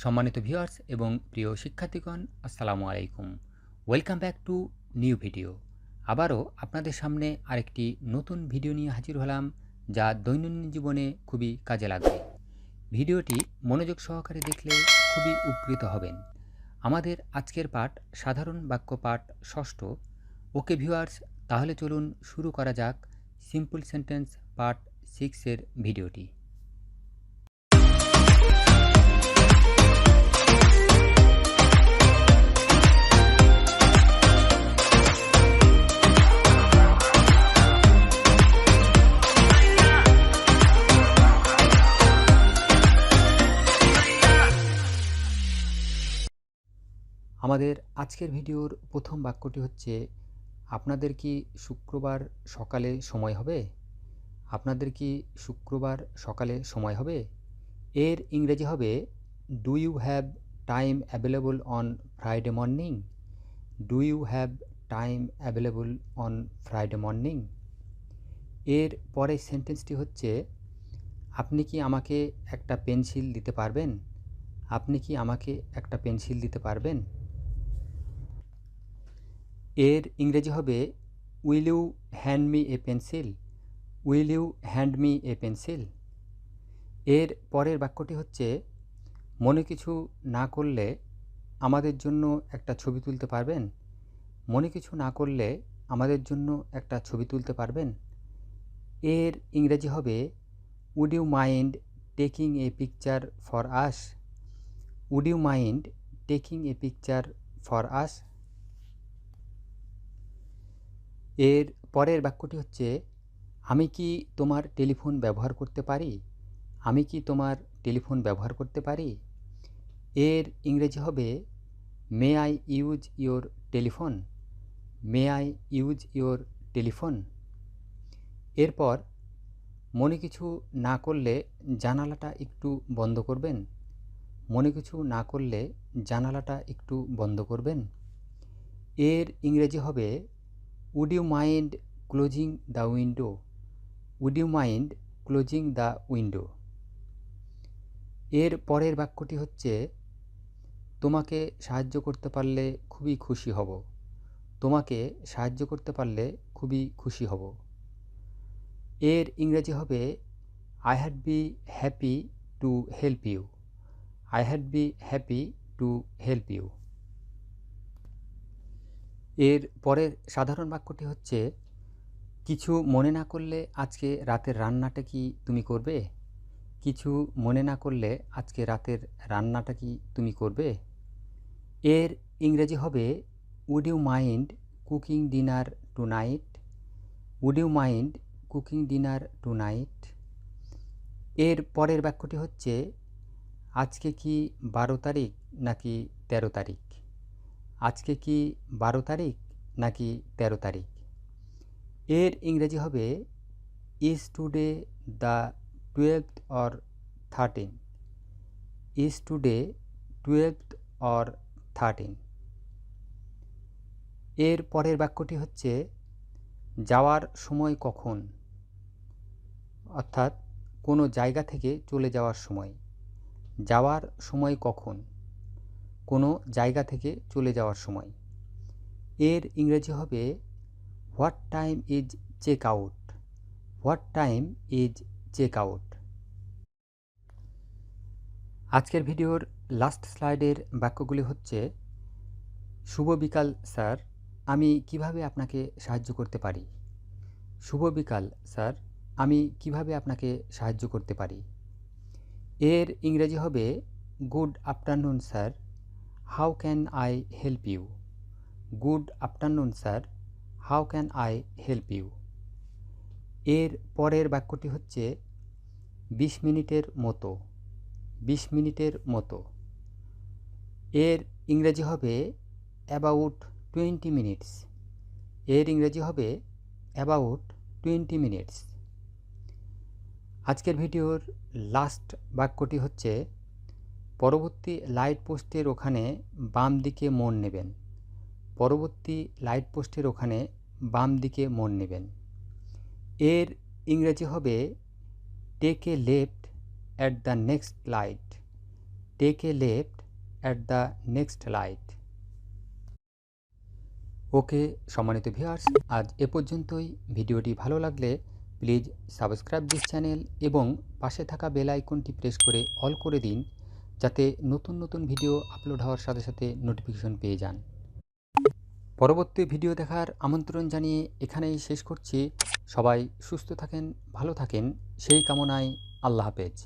সম্মানিত ভিউয়ার্স এবং প্রিয় শিক্ষার্থীগণ, আসসালামু আলাইকুম। Welcome back to new video. আবারও আপনাদের সামনে আরেকটি নতুন ভিডিও নিয়ে হাজির হলাম, যা দৈনন্দিন জীবনে খুবই কাজে লাগবে। ভিডিওটি মনোযোগ সহকারে দেখলে খুবই উপকৃত হবেন। আমাদের আজকের পাঠ সাধারণ বাক্য পাঠ ৬ষ্ঠ। ওকে ভিউয়ার্স, তাহলে চলুন শুরু করা যাক সিম্পল সেন্টেন্স পার্ট 6 এর ভিডিওটি। আমাদের আজকের ভিডিওর প্রথম বাক্যটি হচ্ছে, আপনাদের কি শুক্রবার সকালে সময় হবে? আপনাদের কি শুক্রবার সকালে সময় হবে? এর ইংরেজি হবে, do you have time available on Friday morning? Do you have time available on Friday morning? এর পরের সেন্টেন্সটি হচ্ছে, আপনি কি আমাকে একটা পেন্সিল দিতে পারবেন? আপনি কি আমাকে একটা পেন্সিল দিতে পারবেন? এর ইংরেজি হবে, will you hand me a pencil? Will you hand me a pencil? এর পরের বাক্যটি হচ্ছে, মনে কিছু না করলে আমাদের জন্য একটা ছবি তুলতে পারবেন? মনে কিছু না করলে আমাদের জন্য একটা ছবি তুলতে পারবেন? এর ইংরেজি হবে, would you mind taking a picture for us? Would you mind taking a picture for us? এর পরের বাক্যটি হচ্ছে, আমি কি তোমার টেলিফোন ব্যবহার করতে পারি? আমি কি তোমার টেলিফোন ব্যবহার করতে পারি? এর ইংরেজি হবে, may I use your telephone? May I use your telephone? এরপর, মনে কিছু না করলে জানালাটা একটু বন্ধ করবেন? মনে কিছু না করলে জানালাটা একটু বন্ধ করবেন? এর ইংরেজি হবে, would you mind closing the window? Would you mind closing the window? এর পরের বাক্যটি হচ্ছে, তোমাকে সাহায্য করতে পারলে খুবই খুশি হব। তোমাকে সাহায্য করতে পারলে খুবই খুশি হব। এর ইংরেজি হবে, I had be happy to help you. I had be happy to help you. এর পরের সাধারণ বাক্যটি হচ্ছে, কিছু মনে না করলে আজকে রাতের রান্নাটা কি তুমি করবে? কিছু মনে না করলে আজকে রাতের রান্নাটা কি তুমি করবে? এর ইংরেজি হবে, would you mind cooking dinner tonight? Would you mind cooking dinner tonight? এর পরের বাক্যটি হচ্ছে, আজকে কি 12 তারিখ নাকি 13 তারিখ? আজকে কি 12 তারিখ নাকি 13 তারিখ? এর ইংরেজি হবে, is today the 12th or 13? Is today 12th or 13? এর পরের বাক্যটি হচ্ছে, যাওয়ার সময় কখন? অর্থাৎ কোনো জায়গা থেকে চলে যাওয়ার সময়। যাওয়ার সময় কখন? কোনো জায়গা থেকে চলে যাওয়ার সময়। এর ইংরেজি হবে, what time is check out? What time is check out? আজকের ভিডিওর লাস্ট স্লাইডের বাক্যগুলি হচ্ছে, শুভ বিকাল স্যার, আমি কিভাবে আপনাকে সাহায্য করতে পারি? শুভ বিকাল স্যার, আমি কিভাবে আপনাকে সাহায্য করতে পারি? এর ইংরেজি হবে, good afternoon sir, how can I help you? Good afternoon sir, how can I help you? এর পরের বাক্যটি হচ্ছে, 20 মিনিটের মতো। 20 মিনিটের মতো। এর ইংরেজি হবে, অ্যাবাউট 20 মিনিটস। এর ইংরেজি হবে, অ্যাবাউট 20 মিনিটস। আজকের ভিডিওর লাস্ট বাক্যটি হচ্ছে, পরবর্তী লাইট পোস্টের ওখানে বাম দিকে মোড় নেবেন। পরবর্তী লাইট পোস্টের ওখানে বাম দিকে মোড় নেবেন। এর ইংরেজি হবে, take a left at the next light. Take a left at the next light. Okay সম্মানিত ভিউয়ার্স, আজ এ পর্যন্তই। ভিডিওটি ভালো লাগলে প্লিজ সাবস্ক্রাইব দিস চ্যানেল এবং পাশে থাকা বেল আইকনটি প্রেস করে অল করে দিন, যাতে নতুন নতুন ভিডিও আপলোড হওয়ার সাথে সাথে নোটিফিকেশন পেয়ে যান। পরবর্তী ভিডিও দেখার আমন্ত্রণ জানিয়ে এখানেই শেষ করছি। সবাই সুস্থ থাকেন, ভালো থাকেন, সেই কামনায় আল্লাহ হাফেজ।